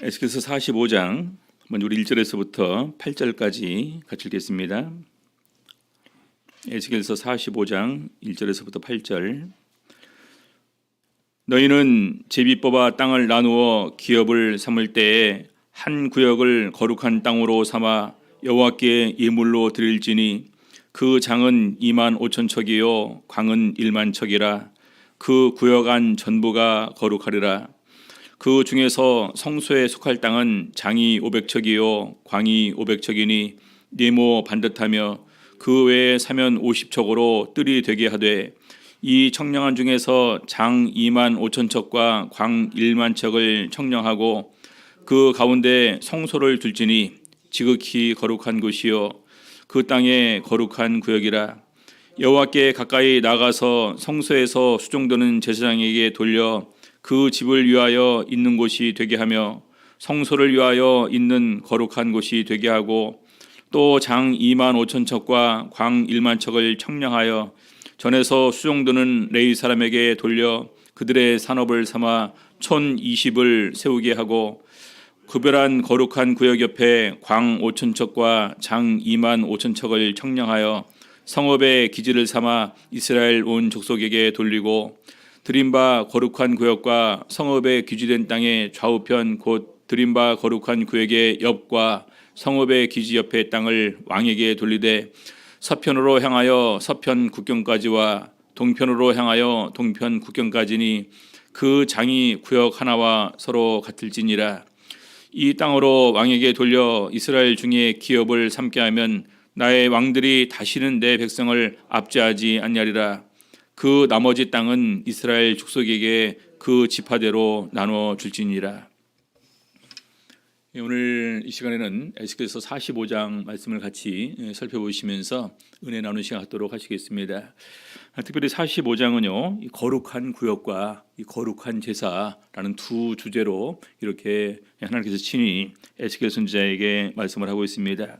에스겔서 45장 먼저 우리 1절에서부터 8절까지 같이 읽겠습니다. 에스겔서 45장 1절에서부터 8절. 너희는 제비 뽑아 땅을 나누어 기업을 삼을 때에 한 구역을 거룩한 땅으로 삼아 여호와께 예물로 드릴지니 그 장은 2만 5천 척이요 광은 1만 척이라. 그 구역 안 전부가 거룩하리라. 그 중에서 성소에 속할 땅은 장이 500척이요 광이 500척이니 네모 반듯하며 그 외에 사면 50척으로 뜰이 되게 하되 이 청량한 중에서 장 2만 5천 척과 광 1만 척을 청량하고 그 가운데 성소를 둘지니 지극히 거룩한 곳이요 그 땅의 거룩한 구역이라. 여호와께 가까이 나가서 성소에서 수종드는 제사장에게 돌려 그 집을 위하여 있는 곳이 되게 하며 성소를 위하여 있는 거룩한 곳이 되게 하고 또 장 2만 5천 척과 광 1만 척을 청량하여 전에서 수종드는 레위 사람에게 돌려 그들의 산업을 삼아 촌 20을 세우게 하고 구별한 거룩한 구역 옆에 광 5천 척과 장 2만 5천 척을 청량하여 성읍의 기지를 삼아 이스라엘 온 족속에게 돌리고 드림바 거룩한 구역과 성읍의 기지된 땅의 좌우편 곧 드림바 거룩한 구역의 옆과 성읍의 기지 옆의 땅을 왕에게 돌리되 서편으로 향하여 서편 국경까지와 동편으로 향하여 동편 국경까지니 그 장이 구역 하나와 서로 같을지니라. 이 땅으로 왕에게 돌려 이스라엘 중에 기업을 삼게 하면 나의 왕들이 다시는 내 백성을 압제하지 아니하리라. 그 나머지 땅은 이스라엘 족속에게 그 지파대로 나눠 줄지니라. 오늘 이 시간에는 에스겔서 45장 말씀을 같이 살펴보시면서 은혜 나누는 시간 갖도록 하시겠습니다. 특별히 45장은요, 거룩한 구역과 이 거룩한 제사라는 두 주제로 이렇게 하나님께서 친히 에스겔 선지자에게 말씀을 하고 있습니다.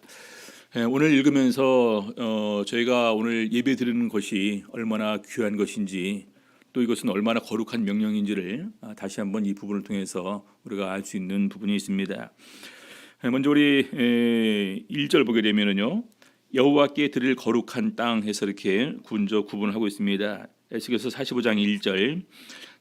오늘 읽으면서 저희가 오늘 예배 드리는 것이 얼마나 귀한 것인지 또 이것은 얼마나 거룩한 명령인지를 다시 한번 이 부분을 통해서 우리가 알 수 있는 부분이 있습니다. 먼저 우리 1절 보게 되면은요, 여호와께 드릴 거룩한 땅 해서 이렇게 구분을 하고 있습니다. 에스겔서 45장 1절.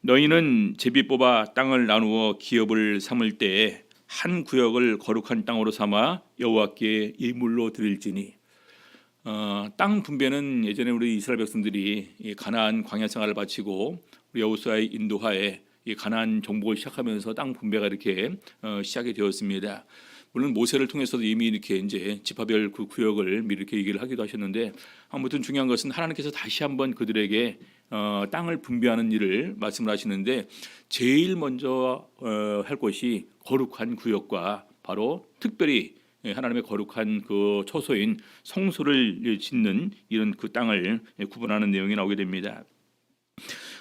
너희는 제비 뽑아 땅을 나누어 기업을 삼을 때에 한 구역을 거룩한 땅으로 삼아 여호와께 예물로 드릴지니. 땅 분배는 예전에 우리 이스라엘 백성들이 가나안 광야 생활을 마치고 우리 여호수아의 인도하에 이 가나안 정복을 시작하면서 땅 분배가 이렇게 시작이 되었습니다. 물론 모세를 통해서도 이미 이렇게 이제 지파별 그 구역을 미리 이렇게 얘기를 하기도 하셨는데, 아무튼 중요한 것은 하나님께서 다시 한번 그들에게 땅을 분배하는 일을 말씀을 하시는데, 제일 먼저 할 것이 거룩한 구역과 바로 특별히 하나님의 거룩한 그 처소인 성소를 짓는 이런 그 땅을 구분하는 내용이 나오게 됩니다.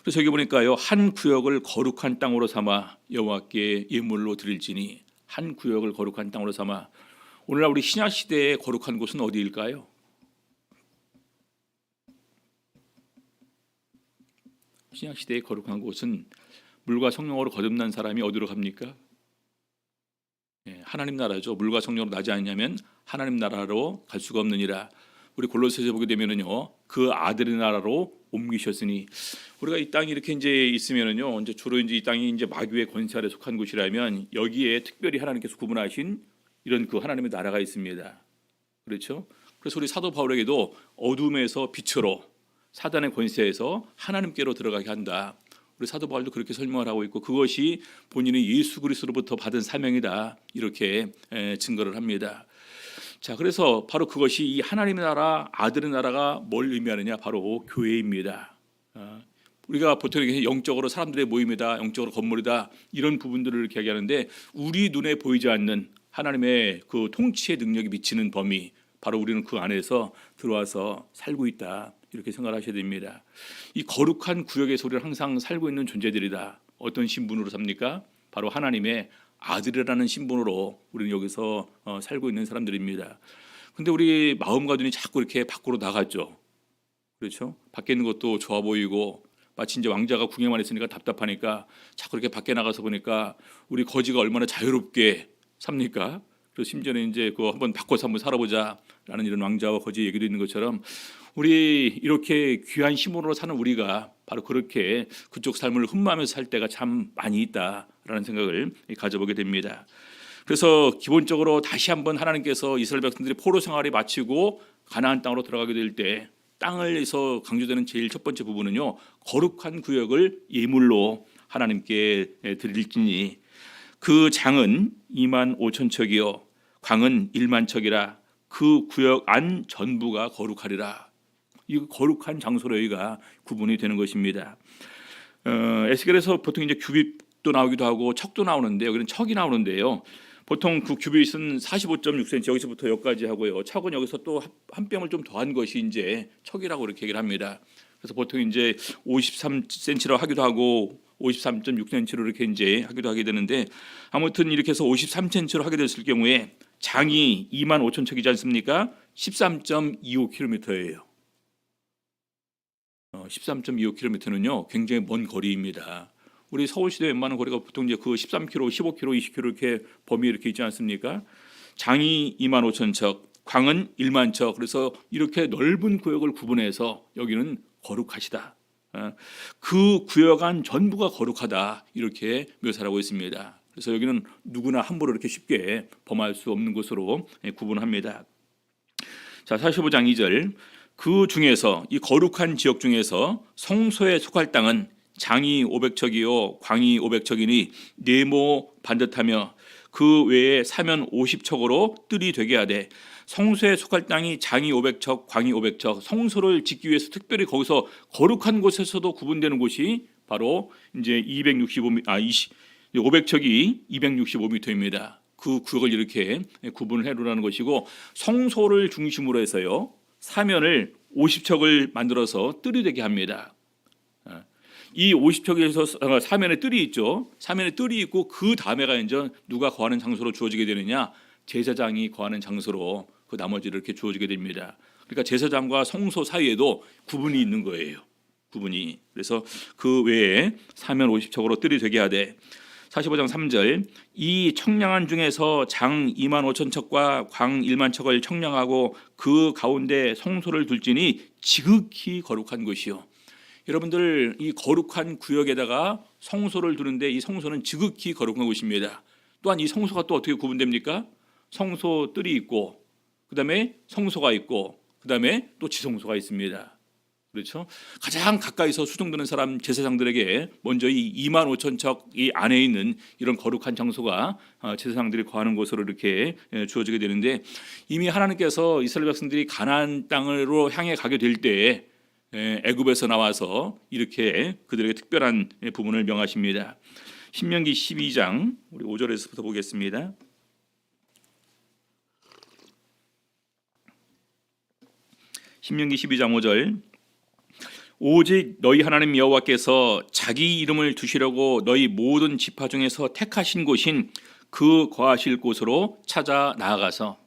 그래서 여기 보니까요, 한 구역을 거룩한 땅으로 삼아 여호와께 예물로 드릴지니. 한 구역을 거룩한 땅으로 삼아. 오늘날 우리 신약 시대의 거룩한 곳은 어디일까요? 신약 시대의 거룩한 곳은 물과 성령으로 거듭난 사람이 어디로 갑니까? 하나님 나라죠. 물과 성령으로 나지 않냐면 하나님 나라로 갈 수가 없느니라. 우리 골로새서 보게 되면은요, 그 아들의 나라로 옮기셨으니. 우리가 이 땅이 이렇게 이제 있으면은요, 이제 주로 이제 이 땅이 이제 마귀의 권세 아래 속한 곳이라면 여기에 특별히 하나님께서 구분하신 이런 그 하나님의 나라가 있습니다. 그렇죠? 그래서 우리 사도 바울에게도 어둠에서 빛으로 사단의 권세에서 하나님께로 들어가게 한다. 우리 사도 바울도 그렇게 설명을 하고 있고, 그것이 본인이 예수 그리스도로부터 받은 사명이다, 이렇게 증거를 합니다. 자, 그래서 바로 그것이 이 하나님의 나라, 아들의 나라가 뭘 의미하느냐, 바로 교회입니다. 우리가 보통 영적으로 사람들의 모임이다, 영적으로 건물이다, 이런 부분들을 이렇게 얘기하는데, 우리 눈에 보이지 않는 하나님의 그 통치의 능력이 미치는 범위, 바로 우리는 그 안에서 들어와서 살고 있다, 이렇게 생각을 하셔야 됩니다. 이 거룩한 구역에서 우리는 항상 살고 있는 존재들이다. 어떤 신분으로 삽니까? 바로 하나님의 아들이라는 신분으로 우리는 여기서 살고 있는 사람들입니다. 근데 우리 마음과 눈이 자꾸 이렇게 밖으로 나갔죠. 그렇죠? 밖에 있는 것도 좋아 보이고 마치 이제 왕자가 궁에만 있으니까 답답하니까 자꾸 이렇게 밖에 나가서 보니까 우리 거지가 얼마나 자유롭게 삽니까? 그리고 심지어는 이제 그거 한번 바꿔서 한번 살아보자라는 이런 왕자와 거지 얘기도 있는 것처럼 우리 이렇게 귀한 힘으로 사는 우리가 바로 그렇게 그쪽 삶을 흠모하면서 살 때가 참 많이 있다라는 생각을 가져보게 됩니다. 그래서 기본적으로 다시 한번 하나님께서 이스라엘 백성들이 포로 생활이 마치고 가나안 땅으로 들어가게 될 때 땅을에서 강조되는 제일 첫 번째 부분은요, 거룩한 구역을 예물로 하나님께 드릴지니 그 장은 2만 5천 척이요 광은 1만 척이라 그 구역 안 전부가 거룩하리라. 이 거룩한 장소로 여기가 구분이 되는 것입니다. 에스겔에서 보통 이제 규빗도 나오기도 하고 척도 나오는데 여기는 척이 나오는데요. 보통 그 규빗은 45.6cm 여기서부터 여기까지 하고요. 척은 여기서 또 한 뼘을 좀 더한 것이 이제 척이라고 이렇게 얘기를 합니다. 그래서 보통 이제 53cm로 하기도 하고 53.6cm로 이렇게 이제 하기도 하게 되는데 아무튼 이렇게 해서 53cm로 하게 됐을 경우에 장이 2만 5천 척이지 않습니까? 13.25km예요. 13.25km는요 굉장히 먼 거리입니다. 우리 서울시대 웬만한 거리가 보통 이제 그 13km, 15km, 20km 이렇게 범위 이렇게 있지 않습니까? 장이 2만 5천 척, 광은 1만 척. 그래서 이렇게 넓은 구역을 구분해서 여기는 거룩하시다. 그 구역 안 전부가 거룩하다 이렇게 묘사를 하고 있습니다. 그래서 여기는 누구나 함부로 이렇게 쉽게 범할 수 없는 곳으로 구분합니다. 자, 45장 2절. 그 중에서 이 거룩한 지역 중에서 성소에 속할 땅은 장이 500척이요 광이 500척이니 네모 반듯하며 그 외에 사면 50척으로 뜰이 되게 하되 성소에 속할 땅이 장이 500척 광이 500척 성소를 짓기 위해서 특별히 거기서 거룩한 곳에서도 구분되는 곳이 바로 이제 500척이 265m입니다. 그 구역을 이렇게 구분을 해놓으라는 것이고 성소를 중심으로 해서요 사면을 50척을 만들어서 뜰이 되게 합니다. 이 50척에서 사면에 뜰이 있죠. 사면에 뜰이 있고 그 다음에가 이제 누가 거하는 장소로 주어지게 되느냐? 제사장이 거하는 장소로 그 나머지를 이렇게 주어지게 됩니다. 그러니까 제사장과 성소 사이에도 구분이 있는 거예요. 구분이. 그래서 그 외에 사면 50척으로 뜰이 되게 하되 45장 3절 이 청량한 중에서 장 2만 5천 척과 광 1만 척을 청량하고 그 가운데 성소를 둘지니 지극히 거룩한 것이요. 여러분들 이 거룩한 구역에다가 성소를 두는데 이 성소는 지극히 거룩한 곳입니다. 또한 이 성소가 또 어떻게 구분됩니까? 성소 뜰이 있고 그다음에 성소가 있고 그다음에 또 지성소가 있습니다. 그렇죠? 가장 가까이서 수종드는 사람 제사장들에게 먼저 이 2만 5천 척 이 안에 있는 이런 거룩한 장소가 제사장들이 거하는 곳으로 이렇게 주어지게 되는데 이미 하나님께서 이스라엘 백성들이 가나안 땅으로 향해 가게 될 때에 애굽에서 나와서 이렇게 그들에게 특별한 부분을 명하십니다. 신명기 12장 우리 5절에서부터 보겠습니다. 신명기 12장 5절 오직 너희 하나님 여호와께서 자기 이름을 두시려고 너희 모든 지파 중에서 택하신 곳인 그 거하실 곳으로 찾아 나아가서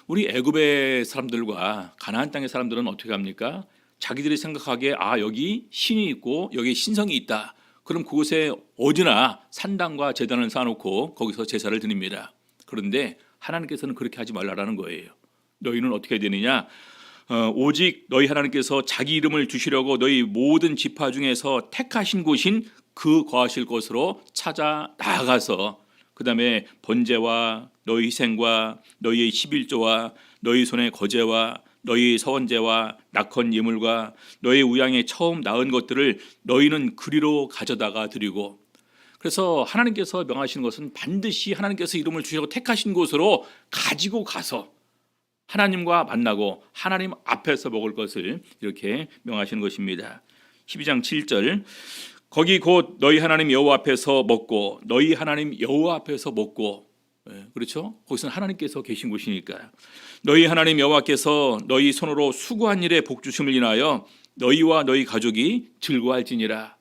우리 애굽의 사람들과 가나안 땅의 사람들은 어떻게 합니까? 자기들이 생각하기에 여기 신이 있고 여기 신성이 있다. 그럼 그곳에 어디나 산당과 제단을 쌓아놓고 거기서 제사를 드립니다. 그런데 하나님께서는 그렇게 하지 말라라는 거예요. 너희는 어떻게 되느냐? 오직 너희 하나님께서 자기 이름을 두시려고 너희 모든 지파 중에서 택하신 곳인 그 거하실 곳으로 찾아 나아가서 그 다음에 번제와 너희 희생과 너희의 11조와 너희 손의 거제와 너희 서원제와 낙헌 예물과 너희 우양에 처음 낳은 것들을 너희는 그리로 가져다가 드리고 그래서 하나님께서 명하시는 것은 반드시 하나님께서 이름을 주시고 택하신 곳으로 가지고 가서 하나님과 만나고 하나님 앞에서 먹을 것을 이렇게 명하시는 것입니다. 12장 7절 거기 곧 너희 하나님 여호와 앞에서 먹고 너희 하나님 여호와 앞에서 먹고 그렇죠? 거기서는 하나님께서 계신 곳이니까 너희 하나님 여호와께서 너희 손으로 수고한 일에 복 주심을 인하여 너희와 너희 가족이 즐거워할지니라.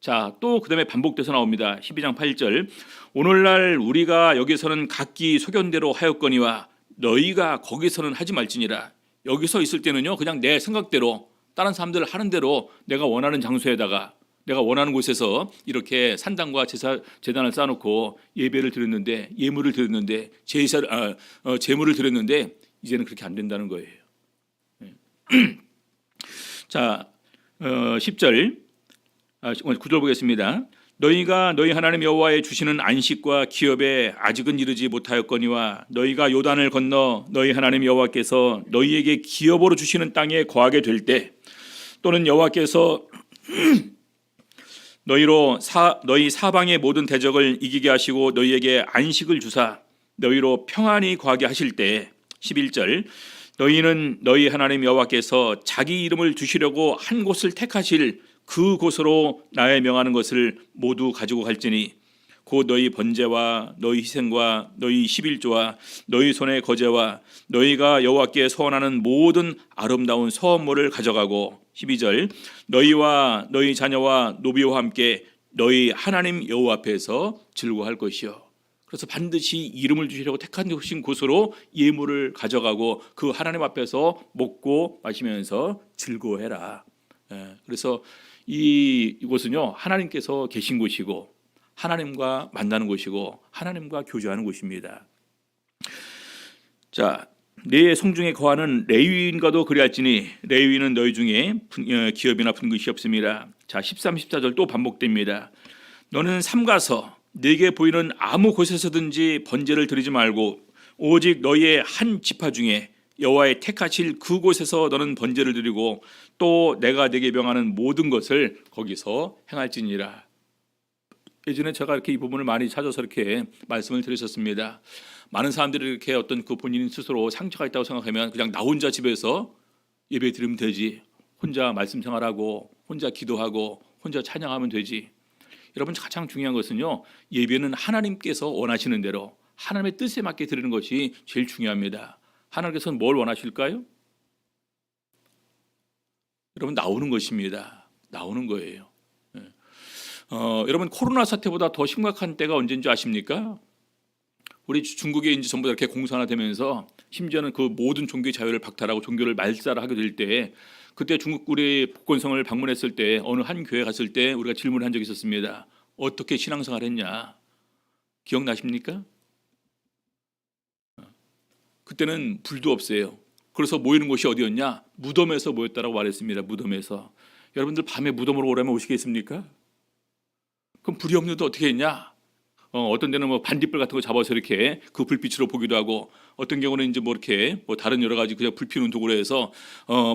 자, 또 그다음에 반복돼서 나옵니다. 12장 8절 오늘날 우리가 여기서는 각기 소견대로 하였거니와 너희가 거기서는 하지 말지니라. 여기서 있을 때는요 그냥 내 생각대로 다른 사람들 하는 대로 내가 원하는 장소에다가 내가 원하는 곳에서 이렇게 산당과 제단을 쌓아놓고 예배를 드렸는데, 예물을 드렸는데, 제물을 드렸는데 이제는 그렇게 안 된다는 거예요. 자, 10절 9절 보겠습니다. 너희가 너희 하나님 여호와의 주시는 안식과 기업에 아직은 이르지 못하였거니와 너희가 요단을 건너 너희 하나님 여호와께서 너희에게 기업으로 주시는 땅에 거하게 될 때, 또는 여호와께서 너희 사방의 모든 대적을 이기게 하시고 너희에게 안식을 주사 너희로 평안히 거하게 하실 때, 11절 너희는 너희 하나님 여호와께서 자기 이름을 두시려고 한 곳을 택하실 그 곳으로 나의 명하는 것을 모두 가지고 갈지니 곧 너희 번제와 너희 희생과 너희 11조와 너희 손의 거제와 너희가 여호와께 소원하는 모든 아름다운 서원물을 가져가고, 12절 너희와 너희 자녀와 노비와 함께 너희 하나님 여호와 앞에서 즐거워할 것이요. 그래서 반드시 이름을 주시려고 택한 곳으로 예물을 가져가고 그 하나님 앞에서 먹고 마시면서 즐거워해라. 그래서 이곳은요, 하나님께서 계신 곳이고 하나님과 만나는 곳이고 하나님과 교제하는 곳입니다. 자, 내 성중에 거하는 레위인과도 그리할지니 레위인은 너희 중에 기업이나 분깃이 없습니다. 자, 13, 14절 또 반복됩니다. 너는 삼가서 네게 보이는 아무 곳에서든지 번제를 드리지 말고 오직 너희의 한 지파 중에 여호와의 택하실 그곳에서 너는 번제를 드리고 또 내가 네게 명하는 모든 것을 거기서 행할지니라. 예전에 제가 이렇게 이 부분을 많이 찾아서 이렇게 말씀을 드렸었습니다. 많은 사람들이 이렇게 어떤 그 본인 스스로 상처가 있다고 생각하면 그냥 나 혼자 집에서 예배 드리면 되지, 혼자 말씀 생활하고 혼자 기도하고 혼자 찬양하면 되지. 여러분, 가장 중요한 것은요, 예배는 하나님께서 원하시는 대로 하나님의 뜻에 맞게 드리는 것이 제일 중요합니다. 하나님께서는 뭘 원하실까요? 여러분, 나오는 것입니다. 나오는 거예요. 여러분, 코로나 사태보다 더 심각한 때가 언제인지 아십니까? 우리 중국에 이제 전부 다 이렇게 공산화되면서 심지어는 그 모든 종교의 자유를 박탈하고 종교를 말살하게 될 때, 그때 중국 우리 복건성을 방문했을 때 어느 한 교회 갔을 때 우리가 질문한 적이 있었습니다. 어떻게 신앙생활 했냐? 기억나십니까? 그때는 불도 없어요. 그래서 모이는 곳이 어디였냐? 무덤에서 모였다라고 말했습니다. 무덤에서. 여러분들 밤에 무덤으로 오라면 오시겠습니까? 그럼 불이 없는데 어떻게 했냐? 어떤 데는 뭐 반딧불 같은 거 잡아서 이렇게 그 불빛으로 보기도 하고, 어떤 경우는 이제 뭐 이렇게 뭐 다른 여러 가지 그냥 불 피우는 도구로 해서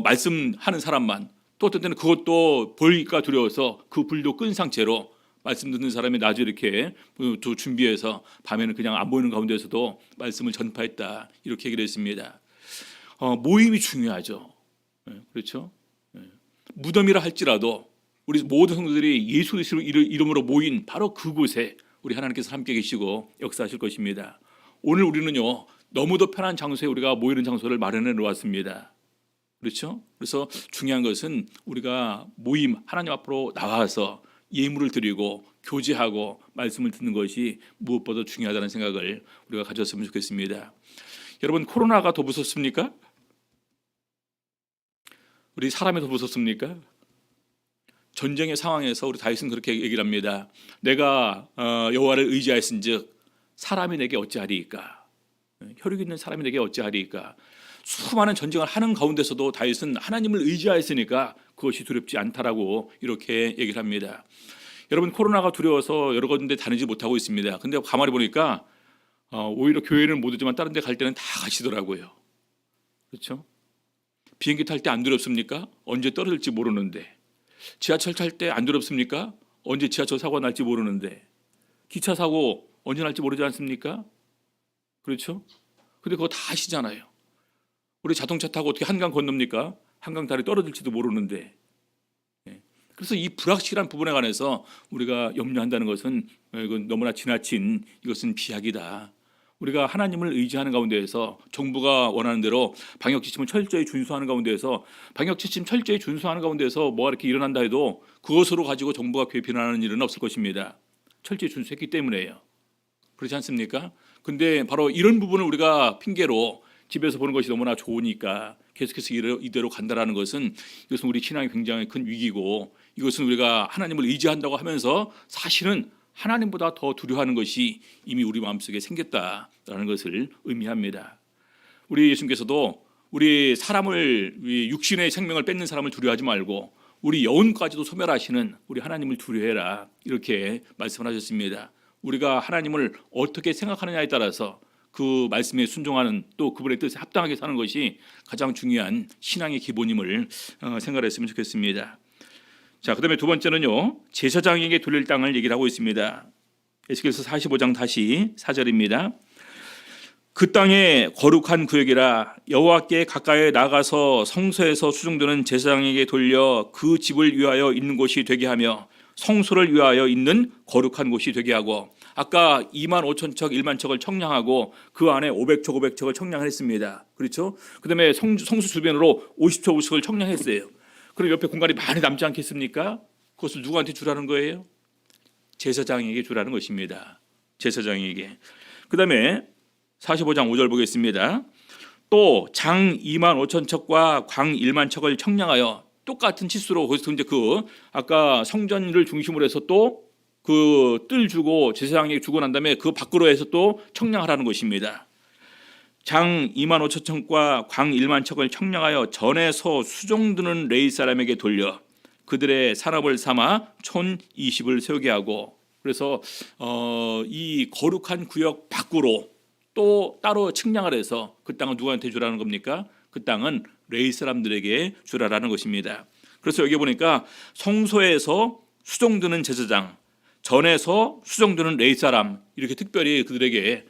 말씀하는 사람만, 또 어떤 때는 그것도 보일까 두려워서 그 불도 끈 상태로 말씀 듣는 사람이 낮에 이렇게 또 준비해서 밤에는 그냥 안 보이는 가운데서도 말씀을 전파했다, 이렇게 얘기를 했습니다. 모임이 중요하죠. 그렇죠? 무덤이라 할지라도 우리 모든 성도들이 예수 그리스도 이름으로 모인 바로 그곳에 우리 하나님께서 함께 계시고 역사하실 것입니다. 오늘 우리는요, 너무도 편한 장소에 우리가 모이는 장소를 마련해 놓았습니다. 그렇죠? 그래서 중요한 것은 우리가 모임, 하나님 앞으로 나와서 예물을 드리고 교제하고 말씀을 듣는 것이 무엇보다 중요하다는 생각을 우리가 가졌으면 좋겠습니다. 여러분, 코로나가 더 무섭습니까? 우리 사람이 더 무섭습니까? 전쟁의 상황에서 우리 다윗은 그렇게 얘기를 합니다. 내가 여호와를 의지하였은즉 사람이 내게 어찌하리이까? 혈육 있는 사람이 내게 어찌하리이까? 수많은 전쟁을 하는 가운데서도 다윗은 하나님을 의지하였으니까 그것이 두렵지 않다라고 이렇게 얘기를 합니다. 여러분, 코로나가 두려워서 여러 군데 다니지 못하고 있습니다. 근데 가만히 보니까 오히려 교회는 못 오지만 다른 데 갈 때는 다 가시더라고요. 그렇죠? 비행기 탈 때 안 두렵습니까? 언제 떨어질지 모르는데. 지하철 탈 때 안 두렵습니까? 언제 지하철 사고가 날지 모르는데. 기차 사고 언제 날지 모르지 않습니까? 그렇죠? 근데 그거 다 아시잖아요. 우리 자동차 타고 어떻게 한강 건넙니까? 한강 다리 떨어질지도 모르는데. 그래서 이 불확실한 부분에 관해서 우리가 염려한다는 것은 이건 너무나 지나친, 이것은 비약이다. 우리가 하나님을 의지하는 가운데에서 정부가 원하는 대로 방역 지침을 철저히 준수하는 가운데에서, 방역 지침 철저히 준수하는 가운데에서 뭐가 이렇게 일어난다 해도 그것으로 가지고 정부가 괴핀하는 일은 없을 것입니다. 철저히 준수했기 때문에요. 그렇지 않습니까? 근데 바로 이런 부분을 우리가 핑계로 집에서 보는 것이 너무나 좋으니까 계속해서 이대로 간다라는 것은 이것은 우리 신앙이 굉장히 큰 위기고 이것은 우리가 하나님을 의지한다고 하면서 사실은 하나님보다 더 두려워하는 것이 이미 우리 마음속에 생겼다라는 것을 의미합니다. 우리 예수님께서도 우리 사람을 육신의 생명을 뺏는 사람을 두려워하지 말고 우리 영혼까지도 소멸하시는 우리 하나님을 두려워해라 이렇게 말씀을 하셨습니다. 우리가 하나님을 어떻게 생각하느냐에 따라서 그 말씀에 순종하는 또 그분의 뜻에 합당하게 사는 것이 가장 중요한 신앙의 기본임을 생각했으면 좋겠습니다. 자, 그다음에 두 번째는요, 제사장에게 돌릴 땅을 얘기를 하고 있습니다. 에스겔서 45장 다시 4절입니다. 그 땅에 거룩한 구역이라 여호와께 가까이 나가서 성소에서 수종드는 제사장에게 돌려 그 집을 위하여 있는 곳이 되게 하며 성소를 위하여 있는 거룩한 곳이 되게 하고, 아까 2만 5천 척 1만 척을 청량하고 그 안에 500척 500척을 청량했습니다. 그렇죠? 그다음에 성수 주변으로 50척 50척을 청량했어요. 그럼 옆에 공간이 많이 남지 않겠습니까? 그것을 누구한테 주라는 거예요? 제사장에게 주라는 것입니다. 제사장에게. 그다음에 45장 5절 보겠습니다. 또 장 2만 5천 척과 광 1만 척을 청량하여, 똑같은 치수로 거기서 이제 그 아까 성전을 중심으로 해서 또 그 뜰 주고 제사장에게 주고 난 다음에 그 밖으로 해서 또 청량하라는 것입니다. 장 2만 5천 척과 광 1만 척을 청량하여 전에서 수종드는 레위 사람에게 돌려 그들의 산업을 삼아 촌 20을 세우게 하고, 그래서 이 거룩한 구역 밖으로 또 따로 측량을 해서 그 땅을 누구한테 주라는 겁니까? 그 땅은 레위 사람들에게 주라라는 것입니다. 그래서 여기 보니까 성소에서 수종드는 제사장, 전에서 수종드는 레위 사람, 이렇게 특별히 그들에게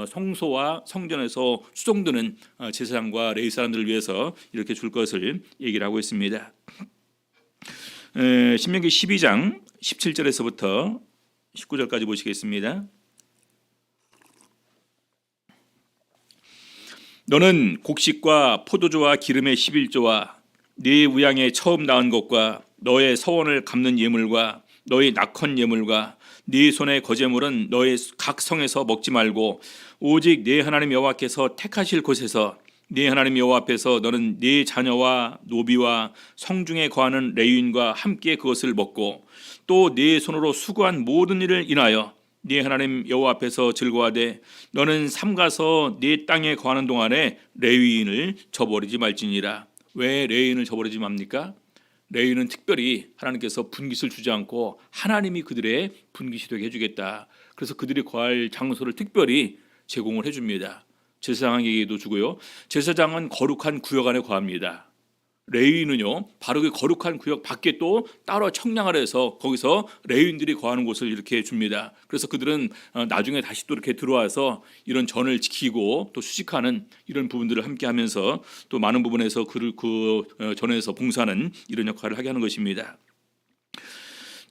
성소와 성전에서 수종드는 제사장과 레위 사람들을 위해서 이렇게 줄 것을 얘기를 하고 있습니다. 신명기 12장 17절에서부터 19절까지 보시겠습니다. 너는 곡식과 포도주와 기름의 11조와 네 우양의 처음 낳은 것과 너의 서원을 갚는 예물과 너의 낙헌 예물과 네 손의 거제물은 너의 각 성에서 먹지 말고 오직 네 하나님 여호와께서 택하실 곳에서 네 하나님 여호와 앞에서 너는 네 자녀와 노비와 성중에 거하는 레위인과 함께 그것을 먹고 또 네 손으로 수고한 모든 일을 인하여 네 하나님 여호와 앞에서 즐거워하되 너는 삼가서 네 땅에 거하는 동안에 레위인을 저버리지 말지니라. 왜 레위인을 저버리지 맙니까? 레위인은 특별히 하나님께서 분깃을 주지 않고 하나님이 그들의 분깃이 되게 해주겠다. 그래서 그들이 거할 장소를 특별히 제공을 해줍니다. 제사장에게도 주고요. 제사장은 거룩한 구역 안에 거합니다. 레위인은요, 바로 그 거룩한 구역 밖에 또 따로 청량을 해서 거기서 레위인들이 거하는 곳을 이렇게 줍니다. 그래서 그들은 나중에 다시 또 이렇게 들어와서 이런 전을 지키고 또 수식하는 이런 부분들을 함께 하면서 또 많은 부분에서 그 전에서 봉사하는 이런 역할을 하게 하는 것입니다.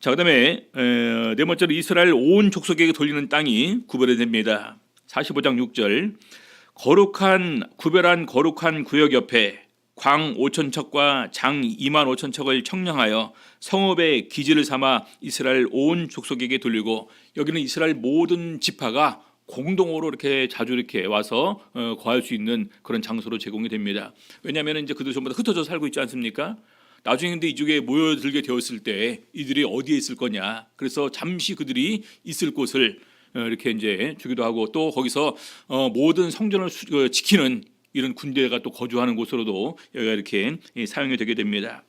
자, 그다음에 네 번째로 이스라엘 온 족속에게 돌리는 땅이 구별이 됩니다. 45장 6절 구별한 거룩한 구역 옆에 광 5천 척과 장 2만 5천 척을 청량하여 성읍의 기지를 삼아 이스라엘 온 족속에게 돌리고, 여기는 이스라엘 모든 지파가 공동으로 이렇게 자주 이렇게 와서 거할 수 있는 그런 장소로 제공이 됩니다. 왜냐하면 이제 그들 전부 다 흩어져 살고 있지 않습니까? 나중에 근데 이쪽에 모여들게 되었을 때 이들이 어디에 있을 거냐, 그래서 잠시 그들이 있을 곳을 이렇게 이제 주기도 하고, 또 거기서 모든 성전을 지키는 이런 군대가 또 거주하는 곳으로도 여기가 이렇게 사용이 되게 됩니다.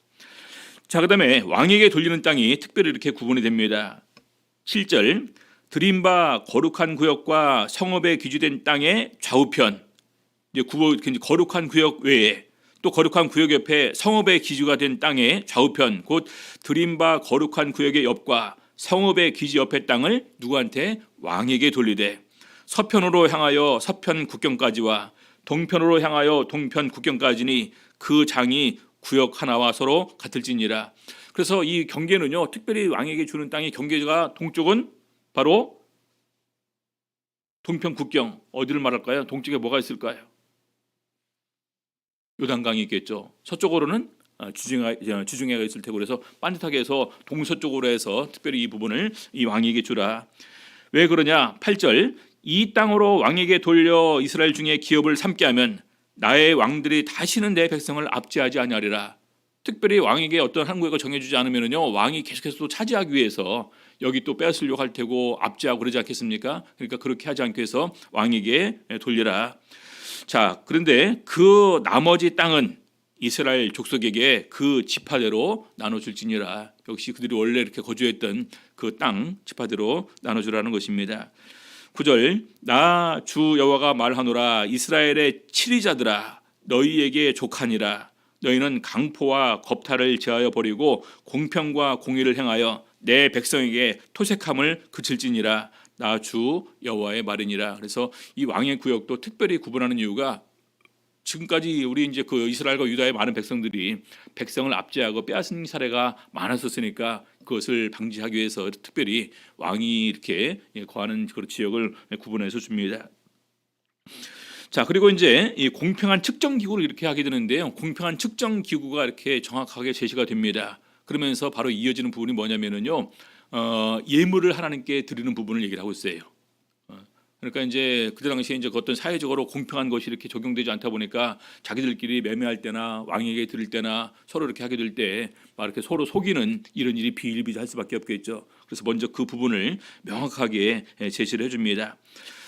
자, 그다음에 왕에게 돌리는 땅이 특별히 이렇게 구분이 됩니다. 7절 드린 바 거룩한 구역과 성읍에 기주된 땅의 좌우편, 이제 거룩한 구역 외에 또 거룩한 구역 옆에 성읍의 기주가 된 땅의 좌우편, 곧 드린 바 거룩한 구역의 옆과 성읍의 기지 옆의 땅을 누구한테? 왕에게 돌리되 서편으로 향하여 서편 국경까지와 동편으로 향하여 동편 국경까지니 그 장이 구역 하나와 서로 같을지니라. 그래서 이 경계는요, 특별히 왕에게 주는 땅의 경계가 동쪽은 바로 동편 국경, 어디를 말할까요? 동쪽에 뭐가 있을까요? 요단강이 있겠죠. 서쪽으로는 주중해가 있을 테고, 그래서 반듯하게 해서 동서쪽으로 해서 특별히 이 부분을 이 왕에게 주라. 왜 그러냐? 8절 이 땅으로 왕에게 돌려 이스라엘 중에 기업을 삼게 하면 나의 왕들이 다시는 내 백성을 압제하지 아니하리라. 특별히 왕에게 어떤 한 구역을 정해주지 않으면요, 왕이 계속해서 또 차지하기 위해서 여기 또 빼앗으려고 할 테고 압제하고 그러지 않겠습니까? 그러니까 그렇게 하지 않기 위해서 왕에게 돌려라. 자, 그런데 그 나머지 땅은 이스라엘 족속에게 그 지파대로 나눠줄지니라. 역시 그들이 원래 이렇게 거주했던 그 땅 지파대로 나눠주라는 것입니다. 9절, 나 주 여호와가 말하노라. 이스라엘의 치리자들아, 너희에게 족하니라. 너희는 강포와 겁탈을 제하여 버리고 공평과 공의를 행하여 내 백성에게 토색함을 그칠지니라. 나 주 여호와의 말이니라. 그래서 이 왕의 구역도 특별히 구분하는 이유가, 지금까지 우리 이제 그 이스라엘과 유다의 많은 백성들이 백성을 압제하고 빼앗은 사례가 많았었으니까 그것을 방지하기 위해서 특별히 왕이 이렇게 거하는 그런 지역을 구분해서 줍니다. 자, 그리고 이제 이 공평한 측정 기구를 이렇게 하게 되는데요. 공평한 측정 기구가 이렇게 정확하게 제시가 됩니다. 그러면서 바로 이어지는 부분이 뭐냐면은요, 예물을 하나님께 드리는 부분을 얘기를 하고 있어요. 그러니까 이제 그때 당시에 이제 어떤 사회적으로 공평한 것이 이렇게 적용되지 않다 보니까 자기들끼리 매매할 때나 왕에게 드릴 때나 서로 이렇게 하게 될 때 막 이렇게 서로 속이는 이런 일이 비일비재할 수밖에 없겠죠. 그래서 먼저 그 부분을 명확하게 제시를 해줍니다.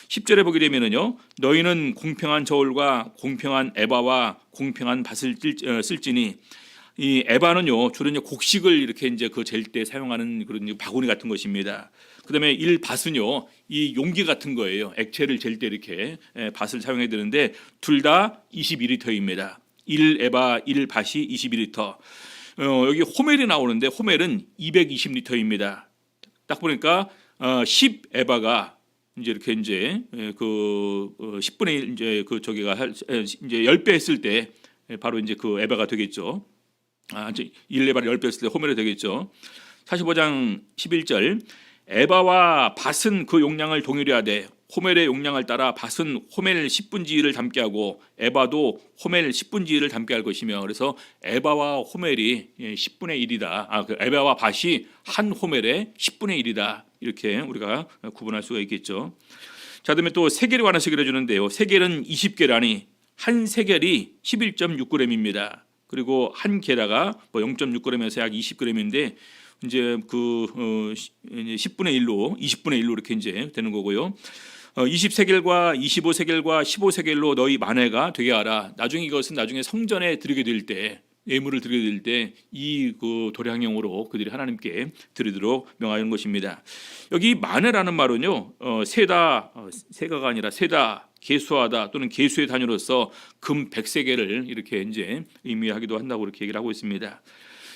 10절에 보게 되면은요, 너희는 공평한 저울과 공평한 에바와 공평한 밭을 쓸지니, 이 에바는요 주로 이제 곡식을 이렇게 이제 그 잴 때 사용하는 그런 바구니 같은 것입니다. 그다음에 밭은요 이 용기 같은 거예요. 액체를 잴 때 이렇게 밭을 사용해야 되는데 둘 다 22리터입니다. 1에바 1밭이 22리터. 여기 호멜이 나오는데 호멜은 220리터입니다. 딱 보니까 10에바가 이제 이렇게 이제 그 10분의 1 이제 그 저기가 이제 10배 했을 때 바로 이제 그 에바가 되겠죠. 이제 1에바를 10배 했을 때 호멜이 되겠죠. 45장 11절, 에바와 밭은 그 용량을 동일히 하되 호멜의 용량을 따라 밭은 호멜 10분지 1을 담게 하고 에바도 호멜 10분지 1을 담게 할 것이며, 그래서 에바와 호멜이 10분의 1이다. 그 에바와 밭이 한 호멜의 10분의 1이다. 이렇게 우리가 구분할 수가 있겠죠. 자, 그다음에 또 세겔에 관한 세겔을 해주는데요. 세겔은 20게라니 한 세겔이 11.6g입니다. 그리고 한 게라가 뭐 0.6g에서 약 20g인데 이제 그 10분의 1로 20분의 1로 이렇게 이제 되는 거고요. 20세겔과 25세겔과 15세겔로 너희 만회가 되게 하라. 나중에 이것은 나중에 성전에 드리게 될 때, 예물을 드리게 될 때 이 그 도량형으로 그들이 하나님께 드리도록 명하는 것입니다. 여기 만회라는 말은요, 세가가 아니라 세다, 계수하다 또는 계수의 단위로서 금 100세겔을 이렇게 이제 의미하기도 한다고 이렇게 얘기를 하고 있습니다.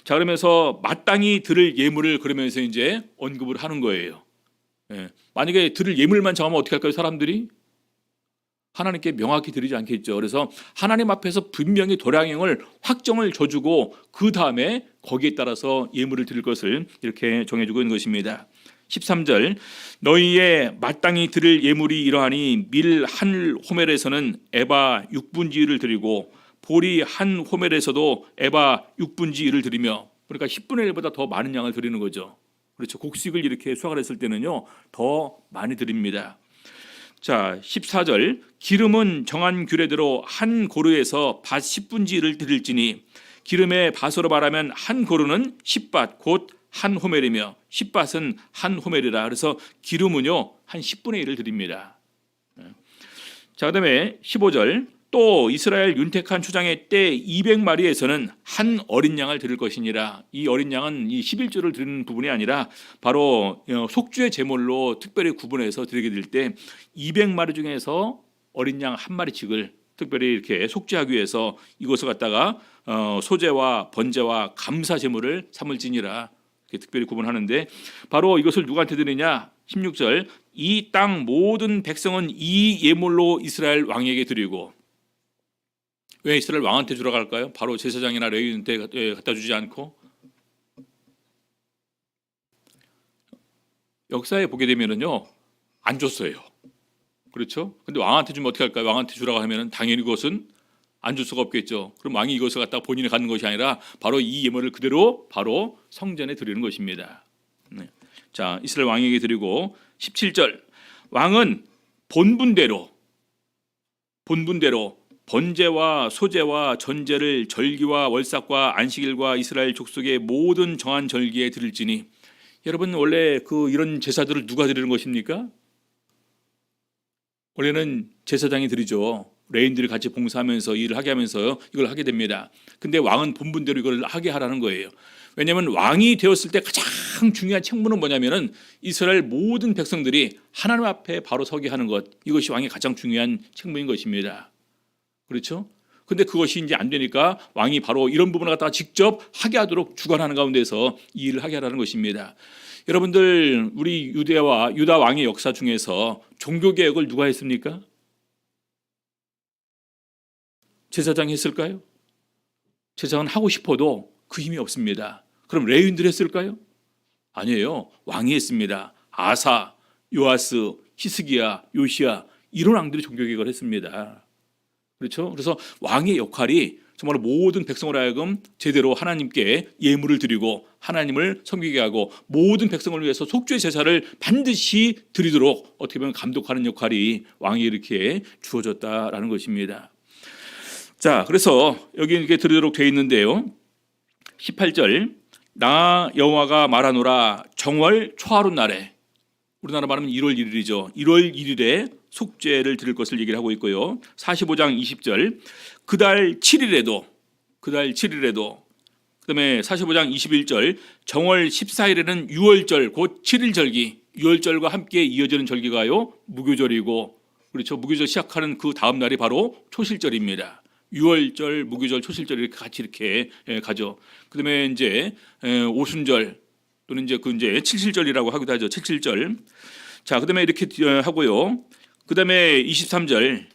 자, 그러면서 마땅히 드릴 예물을 그러면서 이제 언급을 하는 거예요. 만약에 드릴 예물만 정하면 어떻게 할까요? 사람들이 하나님께 명확히 드리지 않겠죠. 그래서 하나님 앞에서 분명히 도량형을 확정을 줘주고 그 다음에 거기에 따라서 예물을 드릴 것을 이렇게 정해주고 있는 것입니다. 13절, 너희의 마땅히 드릴 예물이 이러하니 밀 한 호멜에서는 에바 6분지 1을 드리고 보리 한 호멜에서도 에바 6분지 1을 드리며, 그러니까 10분의 1보다 더 많은 양을 드리는 거죠. 그렇죠. 곡식을 이렇게 수확을 했을 때는요 더 많이 드립니다. 자, 14절, 기름은 정한 규례대로 한 고루에서 밭 10분지 1을 드릴지니, 기름의 밭으로 말하면 한 고루는 10밭 곧 한 호멜이며 10밭은 한 호멜이라. 그래서 기름은요 한 10분의 1을 드립니다. 자, 그다음에 15절, 또 이스라엘 윤택한 초장의 때 200마리에서는 한 어린 양을 드릴 것이니라. 이 어린 양은 이 11조를 드리는 부분이 아니라 바로 속주의 제물로 특별히 구분해서 드리게 될 때 200마리 중에서 어린 양 한 마리씩을 특별히 이렇게 속죄하기 위해서 이것을 갖다가 소제와 번제와 감사 제물을 삼을지니라. 이렇게 특별히 구분하는데, 바로 이것을 누구한테 드리냐? 16절, 이 땅 모든 백성은 이 예물로 이스라엘 왕에게 드리고. 왜 이스라엘 왕한테 주러 갈까요? 바로 제사장이나 레위인한테 갖다 주지 않고? 역사에 보게 되면은요 안 줬어요. 그렇죠? 근데 왕한테 주면 어떻게 할까요? 왕한테 주라고 하면은 당연히 그것은 안 줄 수가 없겠죠. 그럼 왕이 이것을 갖다 본인이 갖는 것이 아니라 바로 이 예물을 그대로 바로 성전에 드리는 것입니다. 네. 자, 이스라엘 왕에게 드리고 17절, 왕은 본분대로 번제와 소제와 전제를 절기와 월삭과 안식일과 이스라엘 족속의 모든 정한 절기에 드릴지니. 여러분, 원래 이런 제사들을 누가 드리는 것입니까? 원래는 제사장이 드리죠. 레인들이 같이 봉사하면서 일을 하게 하면서 이걸 하게 됩니다. 근데 왕은 본분대로 이걸 하게 하라는 거예요. 왜냐하면 왕이 되었을 때 가장 중요한 책무는 뭐냐면은 이스라엘 모든 백성들이 하나님 앞에 바로 서게 하는 것, 이것이 왕의 가장 중요한 책무인 것입니다. 그렇죠? 근데 그것이 이제 안 되니까 왕이 바로 이런 부분을 갖다가 직접 하게 하도록 주관하는 가운데서 이 일을 하게 하라는 것입니다. 여러분들, 우리 유다 왕의 역사 중에서 종교개혁을 누가 했습니까? 제사장이 했을까요? 제사장은 하고 싶어도 그 힘이 없습니다. 그럼 레위인들이 했을까요? 아니에요. 왕이 했습니다. 아사, 요아스, 히스기야, 요시야, 이런 왕들이 종교개혁을 했습니다. 그렇죠? 그래서 왕의 역할이 정말 모든 백성으로 하여금 제대로 하나님께 예물을 드리고 하나님을 섬기게 하고 모든 백성을 위해서 속죄 제사를 반드시 드리도록 어떻게 보면 감독하는 역할이 왕이 이렇게 주어졌다라는 것입니다. 자, 그래서 여기 이렇게 드리도록 되어 있는데요. 18절, 나 여호와가 말하노라 정월 초하룻 날에, 우리나라 말하면 1월 1일이죠. 1월 1일에 속죄를 드릴 것을 얘기를 하고 있고요. 45장 20절, 그달 7일에도, 그다음에 45장 21절, 정월 14일에는 6월절, 곧 7일 절기, 6월절과 함께 이어지는 절기가요 무교절이고, 그렇죠. 무교절 시작하는 그 다음 날이 바로 초실절입니다. 6월절, 무교절, 초실절 이렇게 같이 이렇게 가죠. 그다음에 이제 오순절 또는 이제 칠칠절이라고 하기도 하죠. 칠칠절. 자, 그다음에 이렇게 하고요. 그다음에 23절,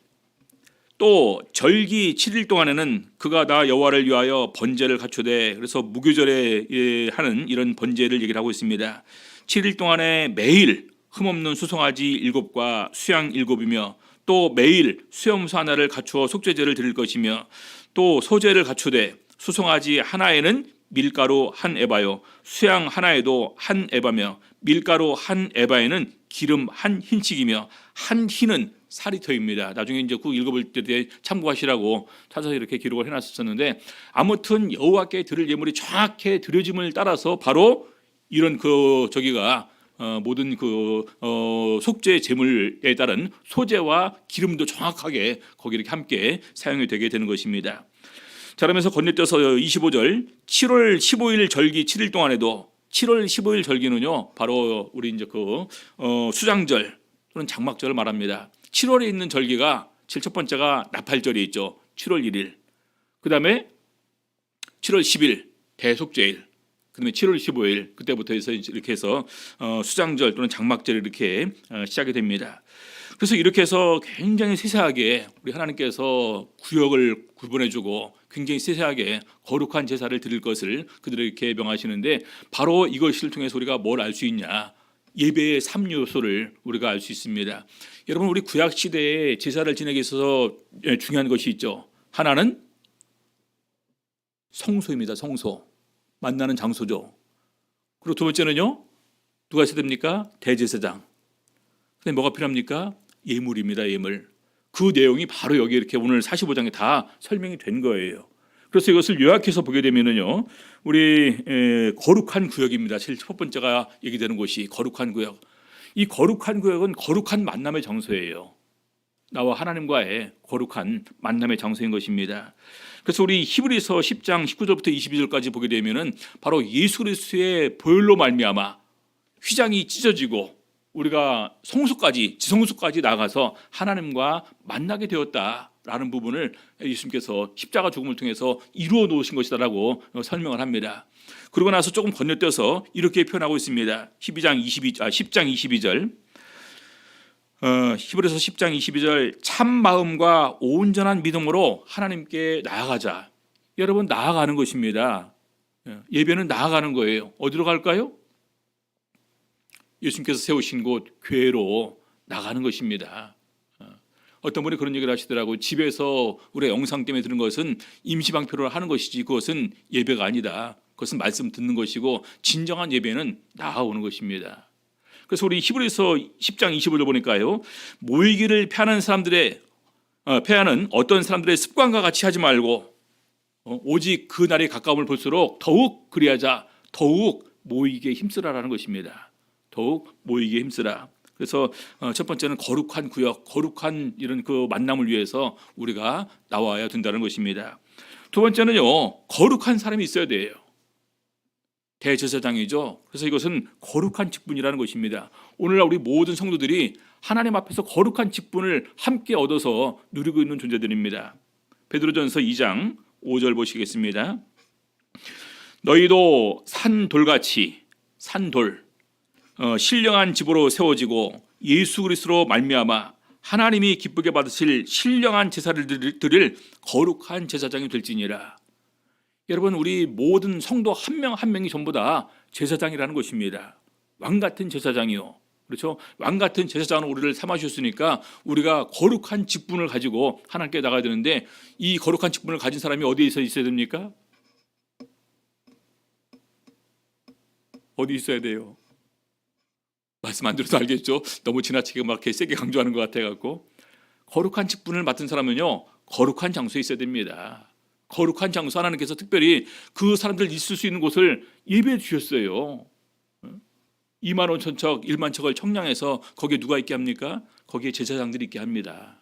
또 절기 7일 동안에는 그가 나 여호와를 위하여 번제를 갖추되, 그래서 무교절에 하는 이런 번제를 얘기를 하고 있습니다. 7일 동안에 매일 흠없는 수송아지 7과 수양 7이며 또 매일 수염소 하나를 갖추어 속죄제를 드릴 것이며, 또 소제를 갖추되 수송아지 하나에는 밀가루 한 에바요 수양 하나에도 한 에바며 밀가루 한 에바에는 기름 한 흰씩이며 한 흰은 사리터입니다. 나중에 이제 그 읽어볼 때 참고하시라고 타서 이렇게 기록을 해놨었는데, 아무튼 여호와께 드릴 예물이 정확히 드려짐을 따라서 바로 이런 모든 속죄 제물에 따른 소제와 기름도 정확하게 거기 이렇게 함께 사용이 되게 되는 것입니다. 자, 그러면서 건너뛰어서 25절, 7월 15일 절기 7일 동안에도, 7월 15일 절기는요 바로 우리 이제 수장절 또는 장막절을 말합니다. 7월에 있는 절기가 첫 번째가 나팔절이 있죠. 7월 1일. 그다음에 7월 10일 대속죄일. 그다음에 7월 15일 그때부터 해서 이렇게 해서 수장절 또는 장막절이 이렇게 시작이 됩니다. 그래서 이렇게 해서 굉장히 세세하게 우리 하나님께서 구역을 구분해주고 굉장히 세세하게 거룩한 제사를 드릴 것을 그들에게 명하시는데, 바로 이것을 통해서 우리가 뭘 알 수 있냐? 예배의 3요소를 우리가 알 수 있습니다. 여러분, 우리 구약 시대에 제사를 지내기 있어서 중요한 것이 있죠. 하나는 성소입니다. 성소. 만나는 장소죠. 그리고 두 번째는요, 누가 있어야 됩니까? 대제사장. 근데 뭐가 필요합니까? 예물입니다. 예물. 그 내용이 바로 여기 이렇게 오늘 45장에 다 설명이 된 거예요. 그래서 이것을 요약해서 보게 되면은요, 우리 거룩한 구역입니다. 제일 첫 번째가 얘기되는 곳이 거룩한 구역. 이 거룩한 구역은 거룩한 만남의 장소예요. 나와 하나님과의 거룩한 만남의 장소인 것입니다. 그래서 우리 히브리서 10장 19절부터 22절까지 보게 되면은 바로 예수 그리스도의 보혈로 말미암아 휘장이 찢어지고 우리가 지성소까지 나가서 하나님과 만나게 되었다라는 부분을 예수님께서 십자가 죽음을 통해서 이루어 놓으신 것이다라고 설명을 합니다. 그러고 나서 조금 건너뛰어서 이렇게 표현하고 있습니다. 10장 22절. 히브리서 10장 22절, 참 마음과 온전한 믿음으로 하나님께 나아가자. 여러분, 나아가는 것입니다. 예배는 나아가는 거예요. 어디로 갈까요? 예수님께서 세우신 곳 교회로 나가는 것입니다. 어떤 분이 그런 얘기를 하시더라고요. 집에서 우리가 영상 때문에 들은 것은 임시방표를 하는 것이지 그것은 예배가 아니다. 그것은 말씀 듣는 것이고 진정한 예배는 나아오는 것입니다. 그래서 우리 히브리서 10장 25절 보니까요, 모이기를 피하는 사람들의 폐하는 어떤 사람들의 습관과 같이 하지 말고 오직 그 날이 가까움을 볼수록 더욱 그리하자, 더욱 모이게 힘쓰라라는 것입니다. 더욱 모이게 힘쓰라. 그래서 첫 번째는 거룩한 구역, 거룩한 이런 그 만남을 위해서 우리가 나와야 된다는 것입니다. 두 번째는요, 거룩한 사람이 있어야 돼요. 대제사장이죠. 그래서 이것은 거룩한 직분이라는 것입니다. 오늘날 우리 모든 성도들이 하나님 앞에서 거룩한 직분을 함께 얻어서 누리고 있는 존재들입니다. 베드로전서 2장 5절 보시겠습니다. 너희도 산돌같이, 산돌, 신령한 집으로 세워지고 예수 그리스도로 말미암아 하나님이 기쁘게 받으실 신령한 제사를 드릴 거룩한 제사장이 될지니라. 여러분, 우리 모든 성도 한 명 한 명이 전부 다 제사장이라는 것입니다. 왕 같은 제사장이요. 그렇죠? 왕 같은 제사장은 우리를 삼아 주셨으니까 우리가 거룩한 직분을 가지고 하나님께 나가야 되는데, 이 거룩한 직분을 가진 사람이 어디에 있어야 됩니까? 어디 있어야 돼요? 말씀 안 들어도 알겠죠? 너무 지나치게 막 이렇게 세게 강조하는 것 같아갖고. 거룩한 직분을 맡은 사람은요, 거룩한 장소에 있어야 됩니다. 거룩한 장소, 하나님께서 특별히 그 사람들 있을 수 있는 곳을 예배해 주셨어요. 2만 5천 척, 1만 척을 청량해서 거기에 누가 있게 합니까? 거기에 제사장들이 있게 합니다.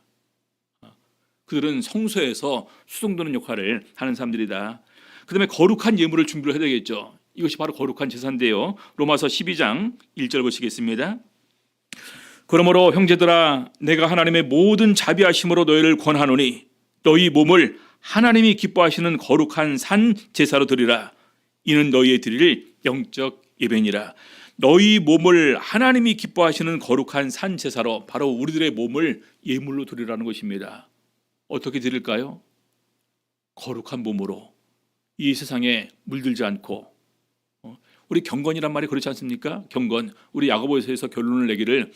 그들은 성소에서 수송도는 역할을 하는 사람들이다. 그 다음에 거룩한 예물을 준비를 해야 되겠죠. 이것이 바로 거룩한 제사인데요. 로마서 12장 1절 보시겠습니다. 그러므로 형제들아, 내가 하나님의 모든 자비하심으로 너희를 권하노니 너희 몸을 하나님이 기뻐하시는 거룩한 산 제사로 드리라. 이는 너희의 드릴 영적 예배니라. 너희 몸을 하나님이 기뻐하시는 거룩한 산 제사로, 바로 우리들의 몸을 예물로 드리라는 것입니다. 어떻게 드릴까요? 거룩한 몸으로, 이 세상에 물들지 않고. 우리 경건이란 말이 그렇지 않습니까? 경건, 우리 야고보서에서 결론을 내기를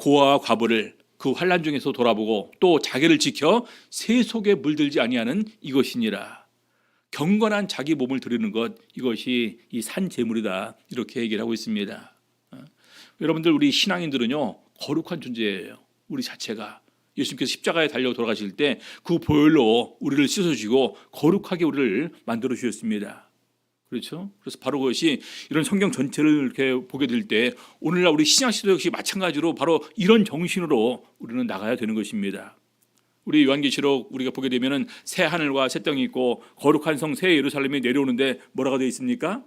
고아와 과부를 그 환난 중에서 돌아보고 또 자기를 지켜 새 속에 물들지 아니하는 이것이니라. 경건한 자기 몸을 드리는 것, 이것이 이 산 제물이다, 이렇게 얘기를 하고 있습니다. 여러분들, 우리 신앙인들은요, 거룩한 존재예요. 우리 자체가 예수님께서 십자가에 달려 돌아가실 때 그 보혈로 우리를 씻어주시고 거룩하게 우리를 만들어 주셨습니다. 그렇죠? 그래서 바로 그것이 이런 성경 전체를 이렇게 보게 될 때 오늘날 우리 신약 시대 역시 마찬가지로 바로 이런 정신으로 우리는 나가야 되는 것입니다. 우리 요한계시록 우리가 보게 되면은 새 하늘과 새 땅이 있고 거룩한 성 새 예루살렘이 내려오는데 뭐라고 되어 있습니까?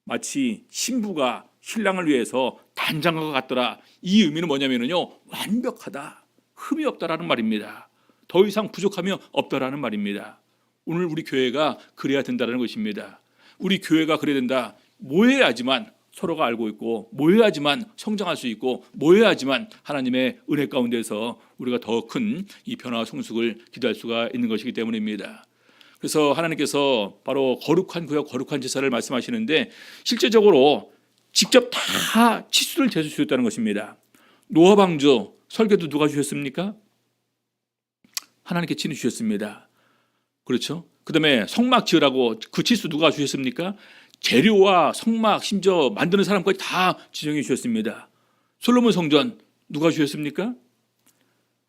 마치 신부가 신랑을 위해서 단장한 것 같더라. 이 의미는 뭐냐면요, 완벽하다, 흠이 없다라는 말입니다. 더 이상 부족함이 없다라는 말입니다. 오늘 우리 교회가 그래야 된다는 것입니다. 우리 교회가 그래야 된다. 모여야지만 서로가 알고 있고, 모여야지만 성장할 수 있고, 모여야지만 하나님의 은혜 가운데서 우리가 더 큰 이 변화와 성숙을 기도할 수가 있는 것이기 때문입니다. 그래서 하나님께서 바로 거룩한 구역, 거룩한 제사를 말씀하시는데, 실제적으로 직접 다 치수를 재서 주셨다는 것입니다. 노아 방주 설계도 누가 주셨습니까? 하나님께 친히 주셨습니다. 그렇죠? 그 다음에 성막 지으라고 그 치수 누가 주셨습니까? 재료와 성막, 심지어 만드는 사람까지 다 지정해 주셨습니다. 솔로몬 성전 누가 주셨습니까?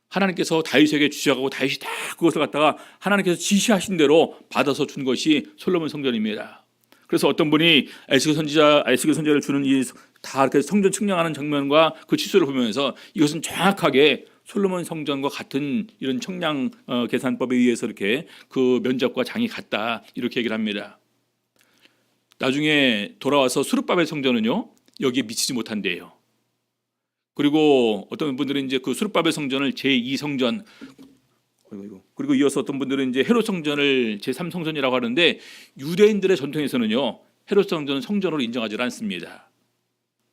하나님께서 다윗에게 주셔가고 다윗이 다 그것을 갖다가 하나님께서 지시하신 대로 받아서 준 것이 솔로몬 성전입니다. 그래서 어떤 분이 에스겔 선지자를 주는 이 다 이렇게 성전 측량하는 장면과 그 치수를 보면서 이것은 정확하게 솔로몬 성전과 같은 이런 청량 계산법에 의해서 이렇게 그 면적과 장이 같다, 이렇게 얘기를 합니다. 나중에 돌아와서 수르바벨 성전은요, 여기에 미치지 못한대요. 그리고 어떤 분들은 이제 그 수르바벨 성전을 제2성전, 그리고 이어서 어떤 분들은 이제 헤롯 성전을 제3성전이라고 하는데, 유대인들의 전통에서는요, 헤롯 성전은 성전으로 인정하지 않습니다.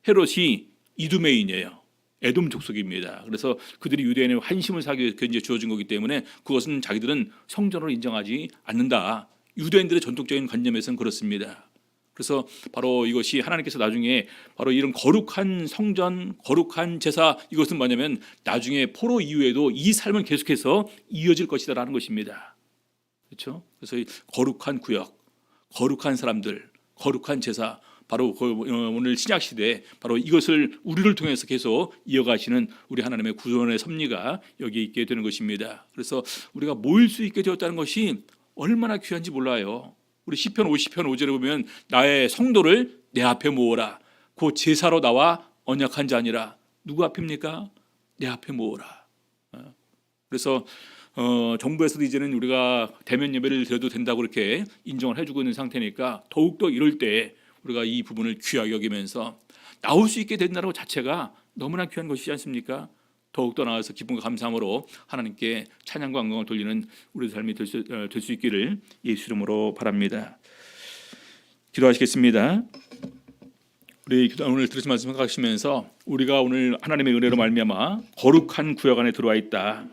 헤롯이 이두메인이에요. 에돔 족속입니다. 그래서 그들이 유대인의 환심을 사기 위해서 이제 주어진 거기 때문에 그것은 자기들은 성전으로 인정하지 않는다. 유대인들의 전통적인 관념에서는 그렇습니다. 그래서 바로 이것이 하나님께서 나중에 바로 이런 거룩한 성전, 거룩한 제사, 이것은 뭐냐면 나중에 포로 이후에도 이 삶은 계속해서 이어질 것이다라는 것입니다. 그렇죠? 그래서 이 거룩한 구역, 거룩한 사람들, 거룩한 제사, 바로 오늘 신약 시대 바로 이것을 우리를 통해서 계속 이어가시는 우리 하나님의 구원의 섭리가 여기에 있게 되는 것입니다. 그래서 우리가 모일 수 있게 되었다는 것이 얼마나 귀한지 몰라요. 우리 시편 50편 5절에 보면 나의 성도를 내 앞에 모으라. 그 제사로 나와 언약한 자니라. 누구 앞입니까? 내 앞에 모으라. 그래서 정부에서도 이제는 우리가 대면 예배를 드려도 된다고 그렇게 인정을 해주고 있는 상태니까 더욱더 이럴 때 우리가 이 부분을 귀하게 여기면서 나올 수 있게 된다는 것 자체가 너무나 귀한 것이지 않습니까? 더욱더 나아서 기쁨과 감사함으로 하나님께 찬양과 영광을 돌리는 우리 삶이 될 수 있기를 예수 이름으로 바랍니다. 기도하시겠습니다. 우리 오늘 들으신 말씀 생각하시면서 우리가 오늘 하나님의 은혜로 말미암아 거룩한 구역 안에 들어와 있다.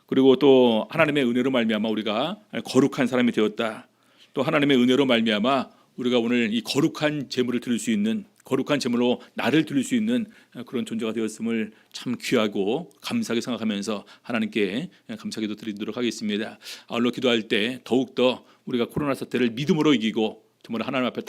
그리고 또 하나님의 은혜로 말미암아 우리가 거룩한 사람이 되었다. 또 하나님의 은혜로 말미암아 우리가 오늘 이 거룩한 제물을 드릴 수 있는, 거룩한 제물로 나를 드릴 수 있는 그런 존재가 되었음을 참 귀하고 감사하게 생각하면서 하나님께 감사기도 드리도록 하겠습니다. 아울러 기도할 때 더욱더 우리가 코로나 사태를 믿음으로 이기고 정말 하나님 앞에 다